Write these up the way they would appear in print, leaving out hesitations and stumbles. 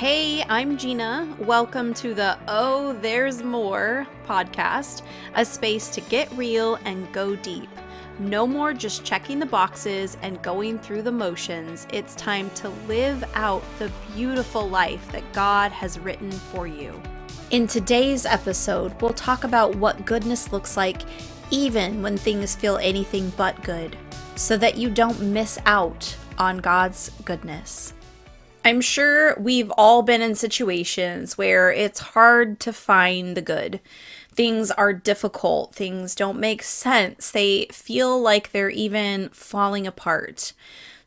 Hey, I'm Gina. Welcome to the Oh, There's More podcast, a space to get real and go deep. No more just checking the boxes and going through the motions. It's time to live out the beautiful life that God has written for you. In today's episode, we'll talk about what goodness looks like even when things feel anything but good, so that you don't miss out on God's goodness. I'm sure we've all been in situations where it's hard to find the good. Things are difficult. Things don't make sense. They feel like they're even falling apart.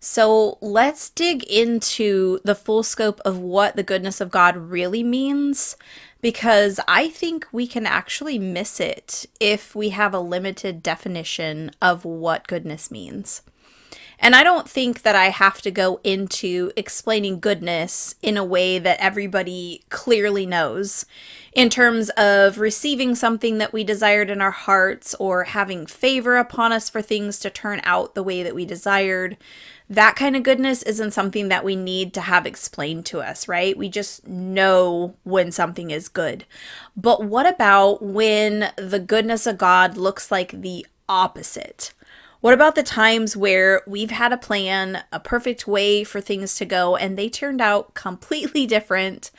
So let's dig into the full scope of what the goodness of God really means, because I think we can actually miss it if we have a limited definition of what goodness means. And I don't think that I have to go into explaining goodness in a way that everybody clearly knows, in terms of receiving something that we desired in our hearts or having favor upon us for things to turn out the way that we desired. That kind of goodness isn't something that we need to have explained to us, right? We just know when something is good. But what about when the goodness of God looks like the opposite? What about the times where we've had a plan, a perfect way for things to go, and they turned out completely different,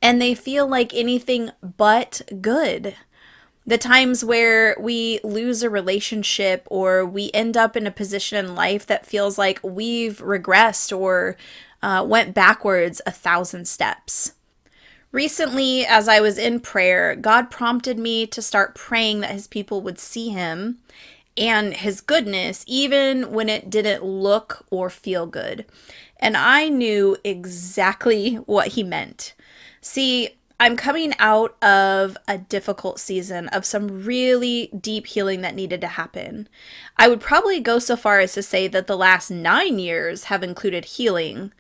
and they feel like anything but good? The times where we lose a relationship or we end up in a position in life that feels like we've regressed or went backwards 1,000 steps. Recently, as I was in prayer, God prompted me to start praying that His people would see Him and His goodness, even when it didn't look or feel good. And I knew exactly what He meant. See, I'm coming out of a difficult season of some really deep healing that needed to happen. I would probably go so far as to say that the last 9 years have included healing,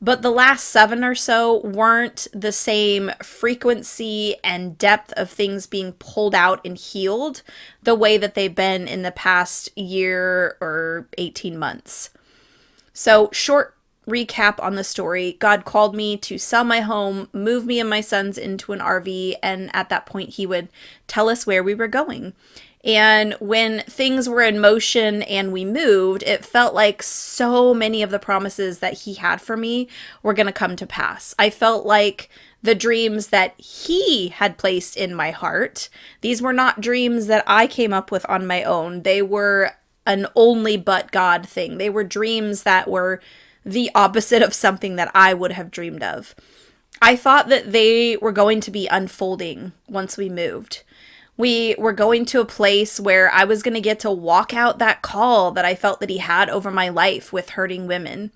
but the last 7 or so weren't the same frequency and depth of things being pulled out and healed the way that they've been in the past year or 18 months. So, short recap on the story. God called me to sell my home, move me and my sons into an RV, and at that point He would tell us where we were going. And when things were in motion and we moved, it felt like so many of the promises that He had for me were going to come to pass. I felt like the dreams that He had placed in my heart, these were not dreams that I came up with on my own. They were an only but God thing. They were dreams that were the opposite of something that I would have dreamed of. I thought that they were going to be unfolding once we moved. We were going to a place where I was going to get to walk out that call that I felt that He had over my life with hurting women.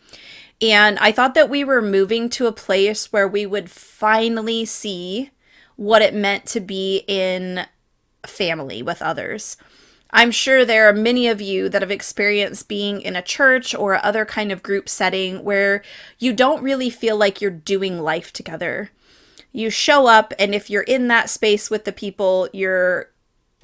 And I thought that we were moving to a place where we would finally see what it meant to be in family with others. I'm sure there are many of you that have experienced being in a church or other kind of group setting where you don't really feel like you're doing life together. You show up, and if you're in that space with the people, you're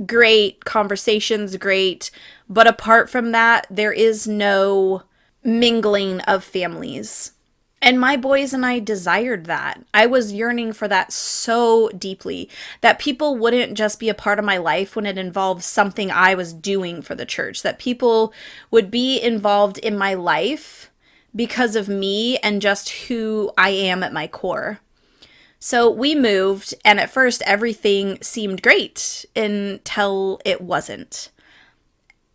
great, conversation's great, but apart from that, there is no mingling of families. And my boys and I desired that. I was yearning for that so deeply, that people wouldn't just be a part of my life when it involved something I was doing for the church, that people would be involved in my life because of me and just who I am at my core. So we moved, and at first everything seemed great until it wasn't.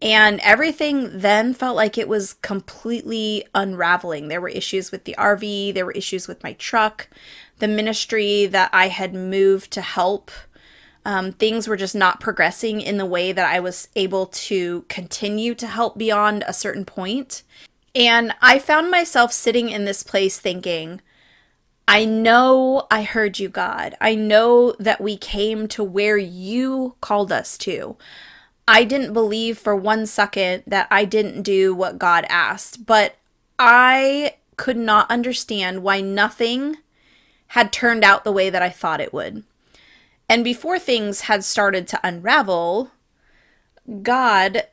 And everything then felt like it was completely unraveling. There were issues with the RV, there were issues with my truck, the ministry that I had moved to help. Things were just not progressing in the way that I was able to continue to help beyond a certain point. And I found myself sitting in this place thinking, I know I heard You, God. I know that we came to where You called us to. I didn't believe for 1 second that I didn't do what God asked, but I could not understand why nothing had turned out the way that I thought it would. And before things had started to unravel, God,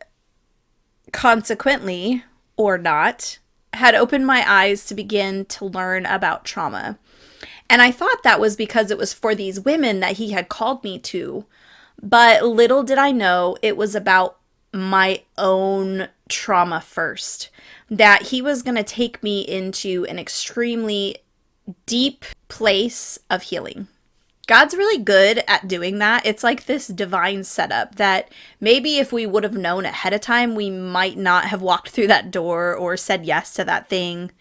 consequently or not, had opened my eyes to begin to learn about trauma. And I thought that was because it was for these women that he had called me to. But little did I know it was about my own trauma first. That he was going to take me into an extremely deep place of healing. God's really good at doing that. It's like this divine setup that maybe if we would have known ahead of time, we might not have walked through that door or said yes to that thing.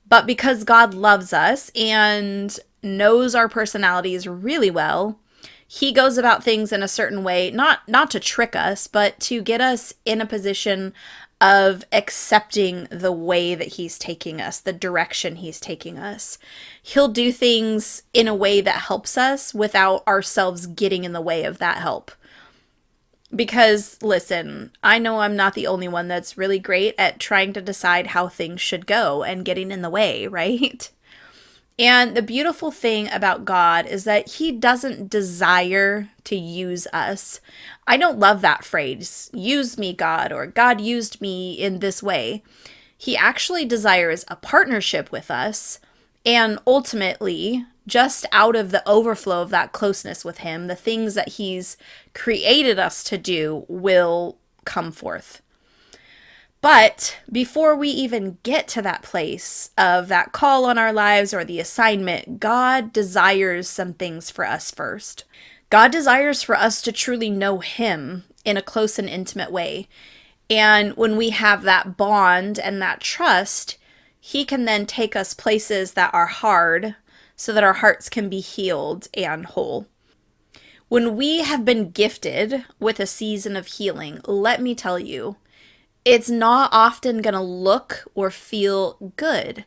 But because God loves us and knows our personalities really well, he goes about things in a certain way, not to trick us, but to get us in a position of accepting the way that he's taking us, the direction he's taking us. He'll do things in a way that helps us without ourselves getting in the way of that help. Because, listen, I know I'm not the only one that's really great at trying to decide how things should go and getting in the way, right? And the beautiful thing about God is that he doesn't desire to use us. I don't love that phrase, use me, God, or God used me in this way. He actually desires a partnership with us, and ultimately, just out of the overflow of that closeness with him, the things that he's created us to do will come forth. But before we even get to that place of that call on our lives or the assignment, God desires some things for us first. God desires for us to truly know him in a close and intimate way. And when we have that bond and that trust, he can then take us places that are hard so that our hearts can be healed and whole. When we have been gifted with a season of healing, let me tell you, it's not often going to look or feel good.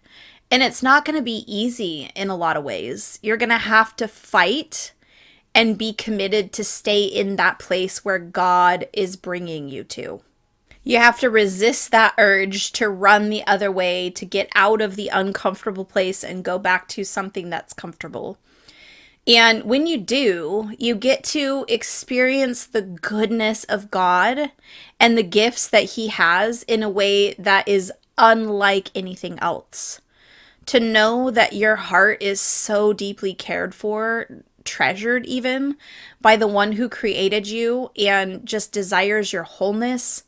And it's not going to be easy in a lot of ways. You're going to have to fight and be committed to stay in that place where God is bringing you to. You have to resist that urge to run the other way, to get out of the uncomfortable place and go back to something that's comfortable. And when you do, you get to experience the goodness of God and the gifts that he has in a way that is unlike anything else. To know that your heart is so deeply cared for, treasured even, by the one who created you and just desires your wholeness.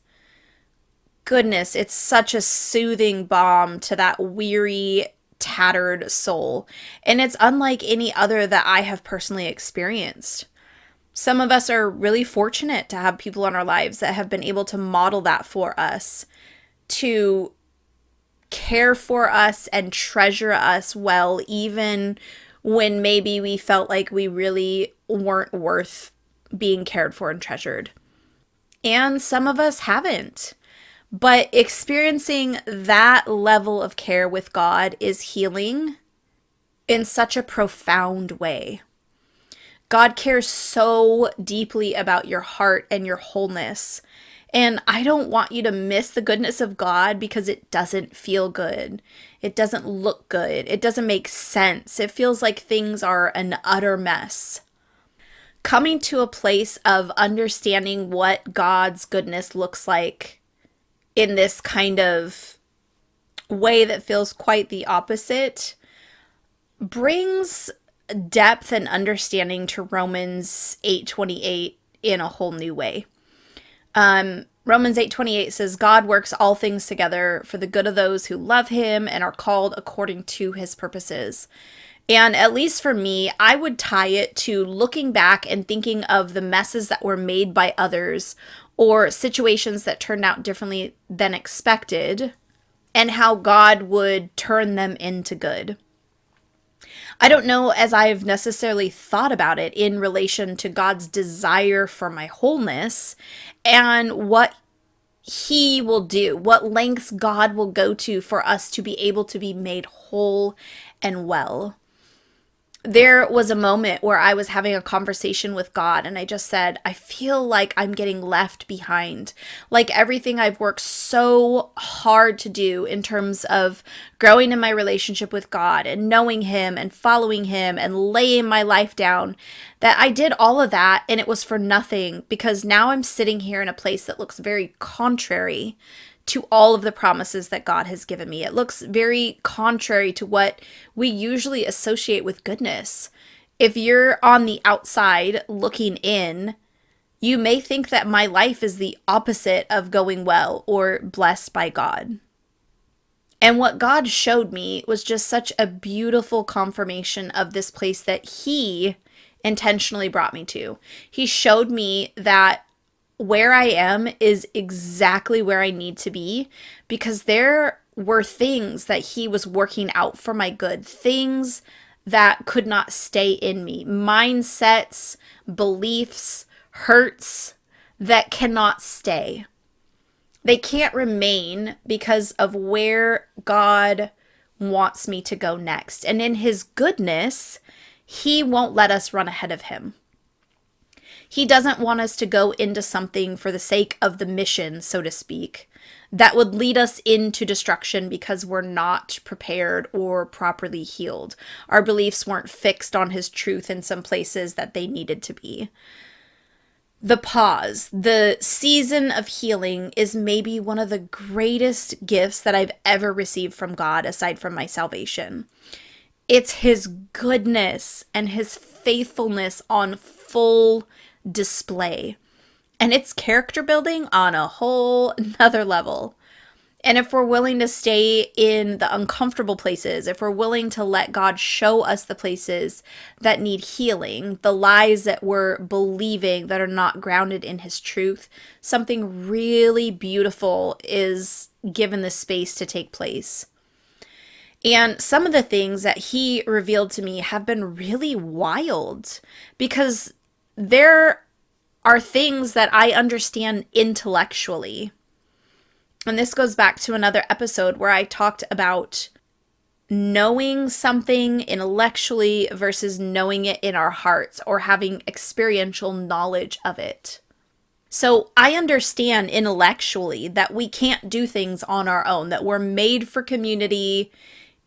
Goodness, it's such a soothing balm to that weary, tattered soul, and it's unlike any other that I have personally experienced. Some of us are really fortunate to have people in our lives that have been able to model that for us, to care for us and treasure us well, even when maybe we felt like we really weren't worth being cared for and treasured. And some of us haven't. But experiencing that level of care with God is healing in such a profound way. God cares so deeply about your heart and your wholeness. And I don't want you to miss the goodness of God because it doesn't feel good. It doesn't look good. It doesn't make sense. It feels like things are an utter mess. Coming to a place of understanding what God's goodness looks like in this kind of way that feels quite the opposite brings depth and understanding to Romans 8:28 in a whole new way. Romans 8:28 says, God works all things together for the good of those who love him and are called according to his purposes. And at least for me, I would tie it to looking back and thinking of the messes that were made by others or situations that turned out differently than expected and how God would turn them into good. I don't know as I've necessarily thought about it in relation to God's desire for my wholeness and what he will do, what lengths God will go to for us to be able to be made whole and well. There was a moment where I was having a conversation with God and I just said, I feel like I'm getting left behind. Like everything I've worked so hard to do in terms of growing in my relationship with God and knowing him and following him and laying my life down, that I did all of that and it was for nothing because now I'm sitting here in a place that looks very contrary to all of the promises that God has given me. It looks very contrary to what we usually associate with goodness. If you're on the outside looking in, you may think that my life is the opposite of going well or blessed by God. And what God showed me was just such a beautiful confirmation of this place that He intentionally brought me to. He showed me that where I am is exactly where I need to be, because there were things that He was working out for my good, things that could not stay in me, mindsets, beliefs, hurts that cannot stay. They can't remain because of where God wants me to go next. And in His goodness, He won't let us run ahead of Him. He doesn't want us to go into something for the sake of the mission, so to speak, that would lead us into destruction because we're not prepared or properly healed. Our beliefs weren't fixed on His truth in some places that they needed to be. The pause, the season of healing, is maybe one of the greatest gifts that I've ever received from God aside from my salvation. It's His goodness and His faithfulness on full display. And it's character building on a whole nother level. And if we're willing to stay in the uncomfortable places, if we're willing to let God show us the places that need healing, the lies that we're believing that are not grounded in His truth, something really beautiful is given the space to take place. And some of the things that He revealed to me have been really wild, because there are things that I understand intellectually. And this goes back to another episode where I talked about knowing something intellectually versus knowing it in our hearts, or having experiential knowledge of it. So I understand intellectually that we can't do things on our own, that we're made for community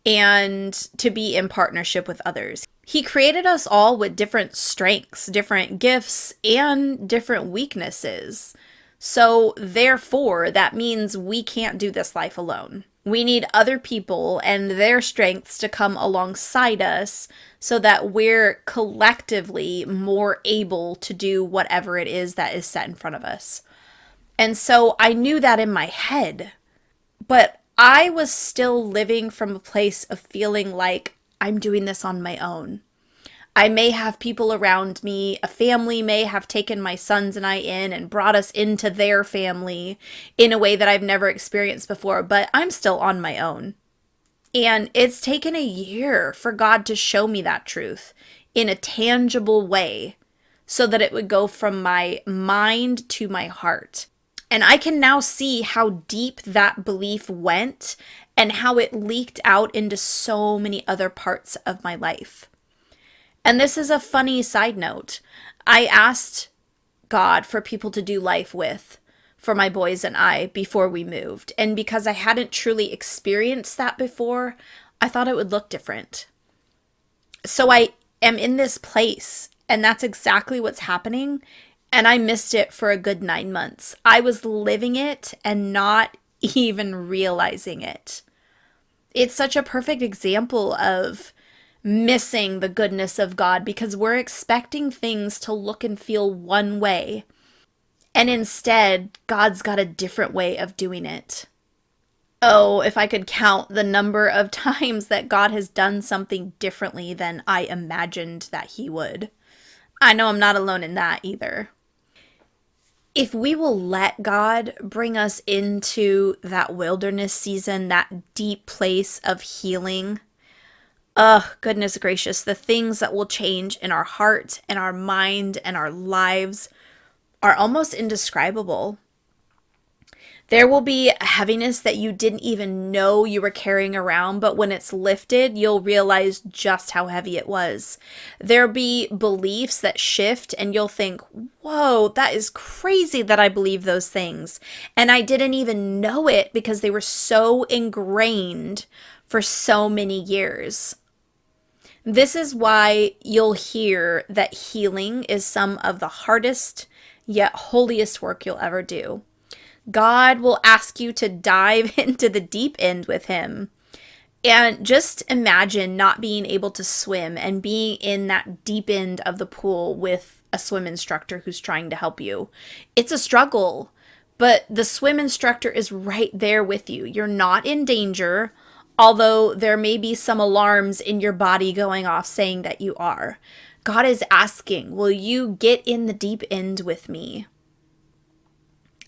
and to be in partnership with others. He created us all with different strengths, different gifts, and different weaknesses. So therefore, that means we can't do this life alone. We need other people and their strengths to come alongside us so that we're collectively more able to do whatever it is that is set in front of us. And so I knew that in my head, but I was still living from a place of feeling like I'm doing this on my own. I may have people around me, a family may have taken my sons and I in and brought us into their family in a way that I've never experienced before, but I'm still on my own. And it's taken a year for God to show me that truth in a tangible way so that it would go from my mind to my heart. And I can now see how deep that belief went and how it leaked out into so many other parts of my life. And this is a funny side note. I asked God for people to do life with for my boys and I before we moved. And because I hadn't truly experienced that before, I thought it would look different. So I am in this place, and that's exactly what's happening. And I missed it for a good 9 months. I was living it and not even realizing it. It's such a perfect example of missing the goodness of God because we're expecting things to look and feel one way. And instead, God's got a different way of doing it. Oh, if I could count the number of times that God has done something differently than I imagined that He would. I know I'm not alone in that either. If we will let God bring us into that wilderness season, that deep place of healing, goodness gracious, the things that will change in our heart and our mind and our lives are almost indescribable. There will be a heaviness that you didn't even know you were carrying around, but when it's lifted, you'll realize just how heavy it was. There'll be beliefs that shift and you'll think, whoa, that is crazy that I believe those things. And I didn't even know it because they were so ingrained for so many years. This is why you'll hear that healing is some of the hardest yet holiest work you'll ever do. God will ask you to dive into the deep end with him. And just imagine not being able to swim and being in that deep end of the pool with a swim instructor who's trying to help you. It's a struggle, but the swim instructor is right there with you. You're not in danger, although there may be some alarms in your body going off saying that you are. God is asking, will you get in the deep end with me?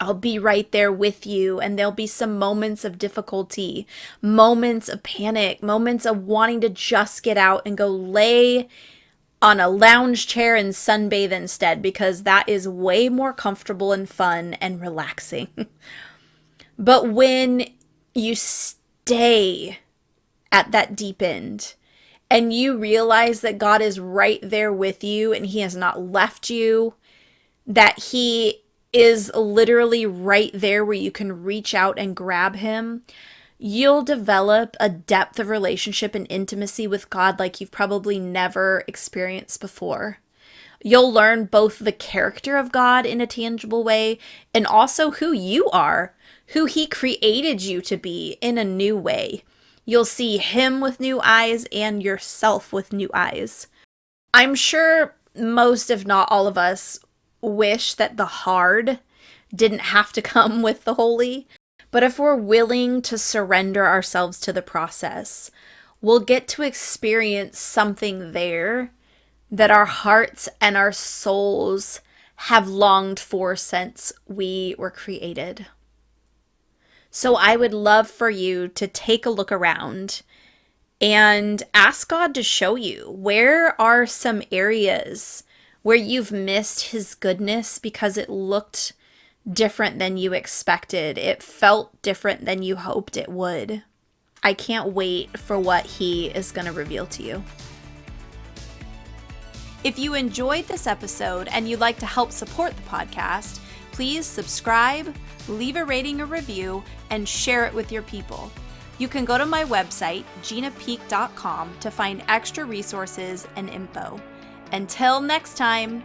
I'll be right there with you, and there'll be some moments of difficulty, moments of panic, moments of wanting to just get out and go lay on a lounge chair and sunbathe instead, because that is way more comfortable and fun and relaxing. But when you stay at that deep end and you realize that God is right there with you and he has not left you, that he is literally right there where you can reach out and grab him, you'll develop a depth of relationship and intimacy with God like you've probably never experienced before. You'll learn both the character of God in a tangible way and also who you are, who he created you to be in a new way. You'll see him with new eyes and yourself with new eyes. I'm sure most, if not all of us, wish that the hard didn't have to come with the holy. But if we're willing to surrender ourselves to the process, we'll get to experience something there that our hearts and our souls have longed for since we were created. So I would love for you to take a look around and ask God to show you, where are some areas where you've missed his goodness because it looked different than you expected. It felt different than you hoped it would. I can't wait for what he is going to reveal to you. If you enjoyed this episode and you'd like to help support the podcast, please subscribe, leave a rating or review, and share it with your people. You can go to my website, ginapeak.com, to find extra resources and info. Until next time.